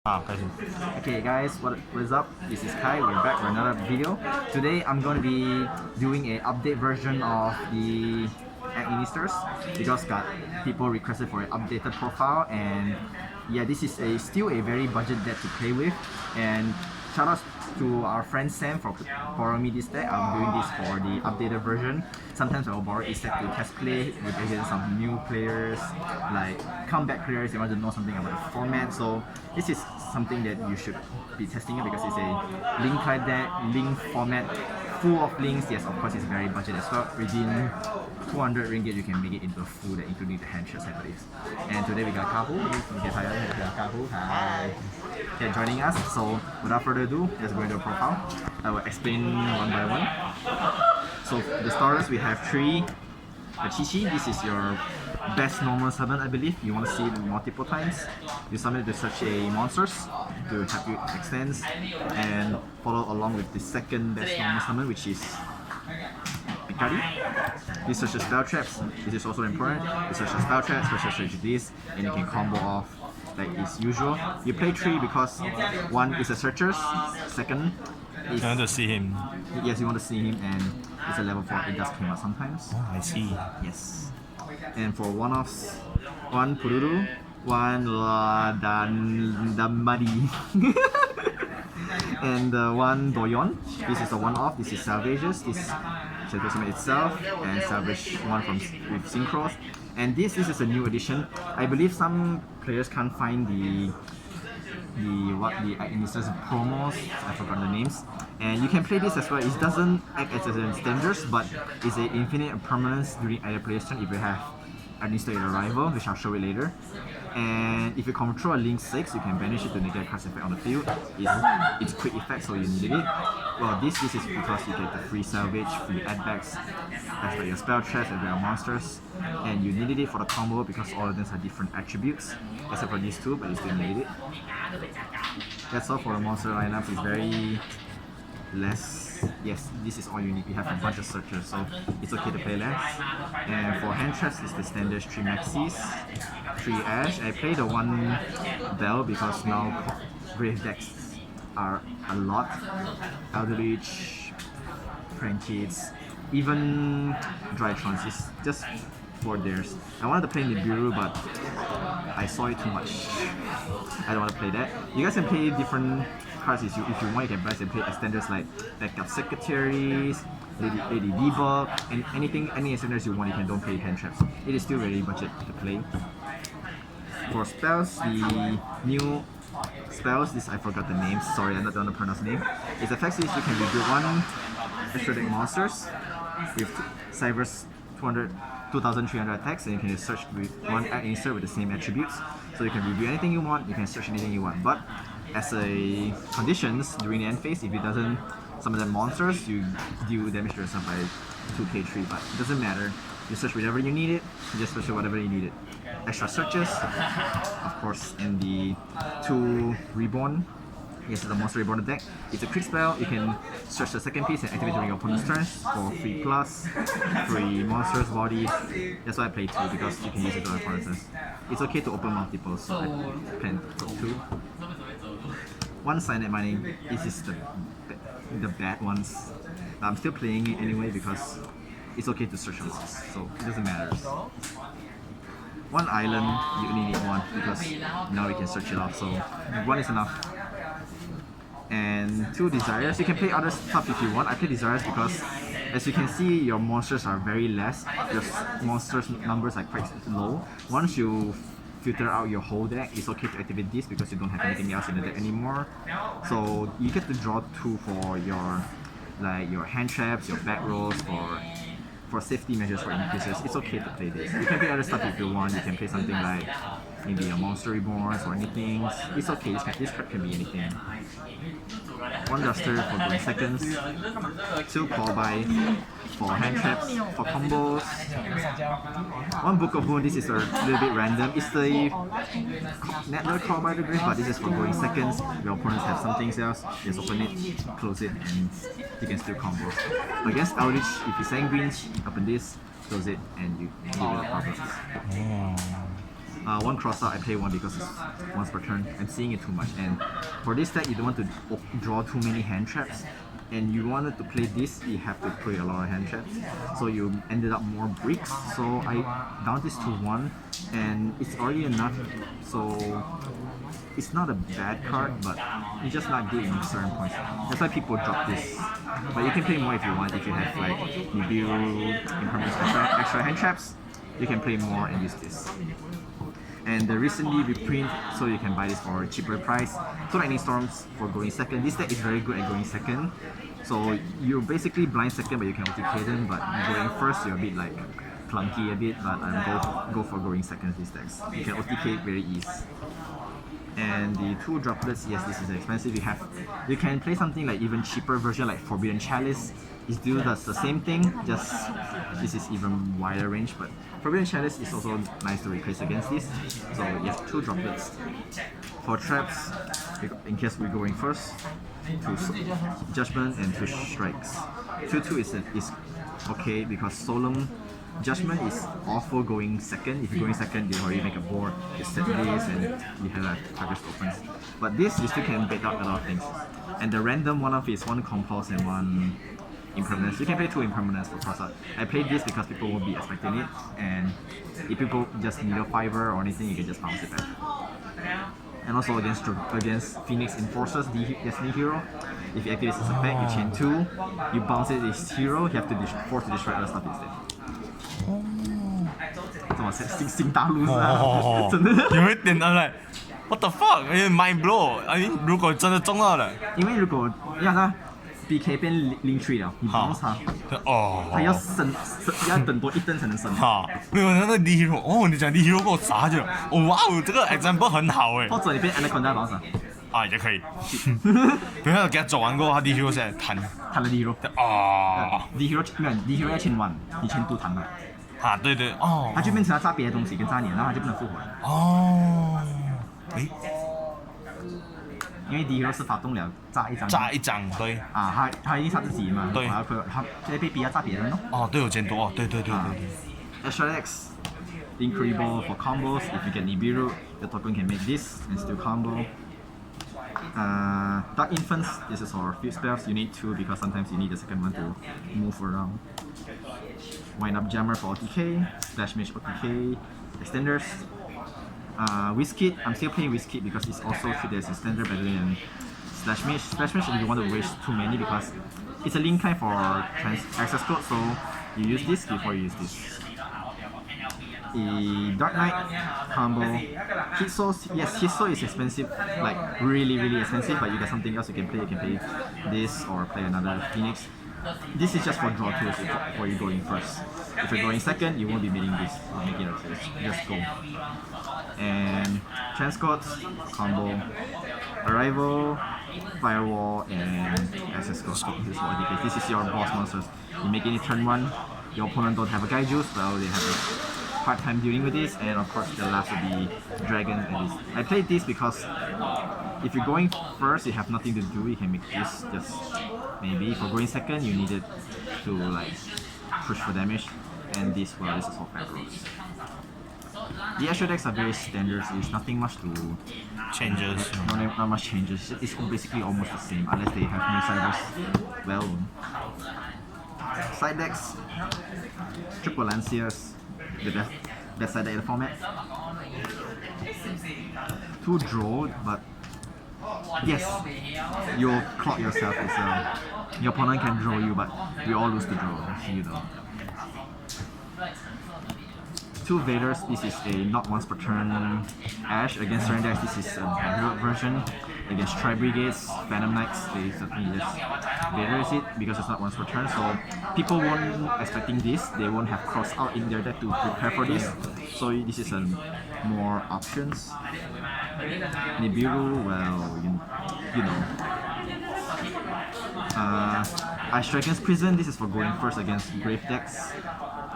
Okay guys, what is up? This is Kai, we're back for another video. Today I'm going to be doing an update version of the Egg Ministers because people requested for an updated profile, and yeah, this is still a very budget deck to play with. And shout out to our friend Sam for borrowing me this deck. I'm doing this for the updated version. Sometimes I'll borrow this deck to test play with against some new players, like comeback players. They want to know something about the format. So this is something that you should be testing it because it's a link card deck, link format, full of links. Yes, of course it's very budget as well. Within 200 ringgit, you can make it into a full deck, including the hand shots, I believe. And today we got Kahu. Hi. Okay, joining us. So without further ado, let's go into a profile. I will explain one by one. So the starters, we have 3 Chichi. This is your best normal summon, I believe. You want to see it multiple times. You summon it to such a monsters to help you extend, and follow along with the second best normal summon, which is Pikari. This searches spell traps. This is also important. This searches spell traps, special search this, and you can combo off like is usual. You play 3 because one is a searchers, second is I want to see him. yes, you want to see him, and it's a level 4. It does come out sometimes. Oh, I see. Yes. And for one-offs, 1 Pururu, 1 Damadi, and 1 Doyon. This is a one-off. This is Salvages. This Shadow Summon itself, and Salvage one from with Synchros. And this is a new addition. I believe some players can't find the Ministers promos. I forgot the names. And you can play this as well. It doesn't act as a standards, but it's an infinite permanence during either player's turn if you have Administer your rival, which I'll show you later. And if you control a Link 6, you can banish it to negate card's effect on the field. It's quick effect, so you need it. Well, this is because you get the free salvage, free add-backs, that's like your spell traps and your monsters. And you needed it for the combo because all of them have different attributes, except for these 2, but you still need it. That's all for the monster lineup. It's very less. Yes, this is all you need. We have a bunch of searchers, so it's okay to play less. And for hand traps, it's the standard 3 Maxis, 3 Ash. I play the 1 Bell because now Brave decks are a lot. Elderlich, Frankids, even Drytrons is just for theirs. I wanted to play Nibiru, but I saw it too much. I don't want to play that. You guys can play different cards if you want. You can buy and play extenders like Backup Secretaries, Lady Debug, and any extenders you want. You can don't play hand traps. It is still very budget to play. For spells, the new spells, this I forgot the names. Sorry, I'm not going to pronounce the name. Its effects is you can rebuild 1 extra deck monsters with Cyber's 2,300 attacks, and you can search with 1 insert with the same attributes. So you can review anything you want, you can search anything you want. But as a conditions during the end phase, if it doesn't summon the monsters, you deal damage to yourself by 2k3. But it doesn't matter. You search whenever you need it, you just search whatever you need it. Extra searches, of course, in the 2 Reborn. Yes, it's a Monster Reborn deck. It's a quick spell. You can search the second piece and activate during your opponent's turns for free plus, free monsters, bodies. That's why I play 2 because you can use it on opponent's turns. It's okay to open multiples, so I plan to put 2. 1 Signet Mining. This is the bad ones. I'm still playing it anyway because it's okay to search them, so it doesn't matter. 1 Island, you only need 1 because now we can search it off, so 1 is enough. And 2 Desires. You can play other stuff if you want. I play Desires because, as you can see, your monsters are very less. Your monsters numbers are quite low. Once you filter out your whole deck, it's okay to activate this because you don't have anything else in the deck anymore. So you get to draw 2 for your hand traps, your back rolls, for safety measures for increases. It's okay to play this. You can play other stuff if you want. You can play something like maybe a Monster Reborns or anything. It's okay. This card can be anything. 1 Duster for going seconds. 2 Call By for hand traps, for combos. 1 Book of Moon. This is a little bit random. It's the network Call By the Grave, but this is for going seconds. Your opponents have something else. Just open it, close it, and you can still combo. Against Eldritch, if you sanguine, open this, close it, and you deal with the problems. One cross out, I play one because it's once per turn. I'm seeing it too much. And for this deck, you don't want to draw too many hand traps. And you wanted to play this, you have to play a lot of hand traps. So you ended up more bricks. So I down this to 1, and it's already enough. So it's not a bad card, but it's just not good in certain points. That's why people drop this. But you can play more if you want. If you have like Yugioh, impermanence, extra hand traps, you can play more and use this. And the recently reprint, so you can buy this for a cheaper price. So Lightning Storms for going second. This deck is very good at going second. So you're basically blind second, but you can OTK them. But going first, you're a bit like clunky a bit. But go for going second these decks. You can OTK very easy. And the 2 droplets, yes, this is expensive. You can play something like even cheaper version like Forbidden Chalice. It still does the same thing, just this is even wider range. But Forbidden Chalice is also nice to replace against this. So yes, 2 droplets. For traps, in case we're going first, 2 Judgment and 2 Strikes. 2/2 is okay because Solemn Judgment is awful going second. If you're going second, you already make a board, you set this, and you have a target opens. But this, you still can bait out a lot of things. And the random one-off is 1 Compulse and 1 Impermanence. You can play 2 Impermanence for cross out. I played this because people won't be expecting it, and if people just need a 5er or anything, you can just bounce it back. And also against Phoenix Enforcer's Destiny Hero, if you activate this effect, you chain 2, you bounce it as hero, you have to force to destroy other stuff instead. 这么新大陆是啊，真的有一点的嘞。What the fuck？ mind blow！ 如果真的中到了，因为如果让它 BK 变0-3了，你bounce它，它要等多1登才能升。没有那个 D hero， 哦，你讲 D hero 给我砸去了，哇哦，这个 example 很好哎。或者你变 Anaconda bounce。也可以。等下给他走完过后，他 D hero 现在弹了 D hero。D hero 没有 D hero 要签1，你签2弹了。对对它就变成他炸别的东西跟炸你，然后它就不能复活了。因为 D hero 是发动了炸一张，对。他已经杀自己嘛，对。他现在被逼要炸别人咯。对，有监督对。Extra X incredible for combos. If you get Nibiru, your token can make this and still combo. Dark Infants, this is for field spells. You need 2 because sometimes you need the second one to move around. Wind Up Jammer for OTK, Splash Mage OTK, Extenders. Whiskey, I'm still playing Whiskey because it's also treated as extender better than Splash Mage. Splash Mage, you don't want to waste too many because it's a link kind for access code, so you use this before you use this. Dark Knight combo. Hit Soul, yes, Hit Soul is expensive, like really expensive, but you got something else you can play. You can play this or play another Phoenix. This is just for draw tools for you going first. If you're going second, you won't be meeting this. I'll make it a choice. Just go. And Transcodes combo. Arrival, Firewall, and Access Code. This is what it is. This is your boss monsters. You make any turn 1, your opponent don't have a Guy Juice, well they have a hard time dealing with this, and of course the last will be Dragon and this. I played this because if you're going first, you have nothing to do, you can make this just maybe. If you're going second, you need it to like push for damage, and this, well, this is all fabulous. The extra decks are very standard, so there's nothing much to changes. Not much changes. It's basically almost the same unless they have new siders. Well, side decks, Triple Lanciers, the best side deck in the format. 2 draw, but yes, you'll clock yourself as well. Your opponent can draw you, but we all lose the draw, you know. 2 Vaders, this is a not once per turn Ash. Against certain decks, this is a better version. Against Tri Brigades, Phantom Knights, they certainly just Vaders it because it's not once per turn. So people won't expecting this, they won't have cross out in their deck to prepare for this. So this is more options. Nibiru, well, you know. Ice Dragon's Prison, this is for going first against Grave decks.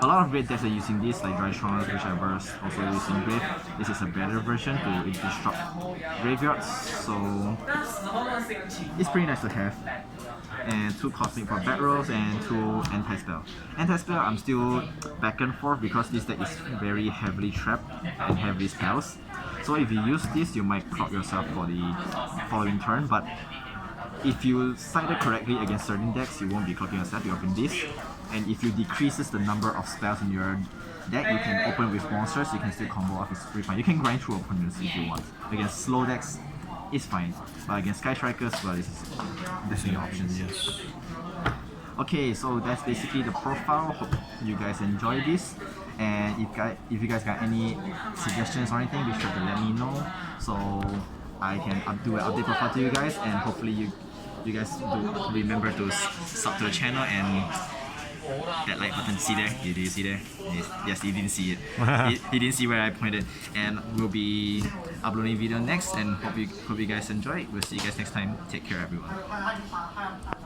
A lot of great decks are using this, like Drytrons, which I burst, also using Grave. This is a better version to disrupt graveyards, so it's pretty nice to have. And 2 Cosmic for Bat Rolls and 2 Anti-Spell. Anti-Spell I'm still back and forth because this deck is very heavily trapped and heavily spells. So if you use this, you might clock yourself for the following turn, but if you side it correctly against certain decks, you won't be clocking yourself, you open this. And if you decreases the number of spells in your deck, you can open with monsters, you can still combo off, it's pretty fine. You can grind through opponents if you want. Against slow decks, it's fine. But against Sky Strikers, well, this is definitely an option. Yes. Okay, so that's basically the profile. Hope you guys enjoy this. And if you guys got any suggestions or anything, be sure to let me know, so I can do an update profile to you guys, and hopefully you guys do remember to sub to the channel and that like button. See there? Did you see there? Yes, he didn't see it. he didn't see where I pointed. And we'll be uploading video next, and hope you guys enjoy. We'll see you guys next time. Take care, everyone.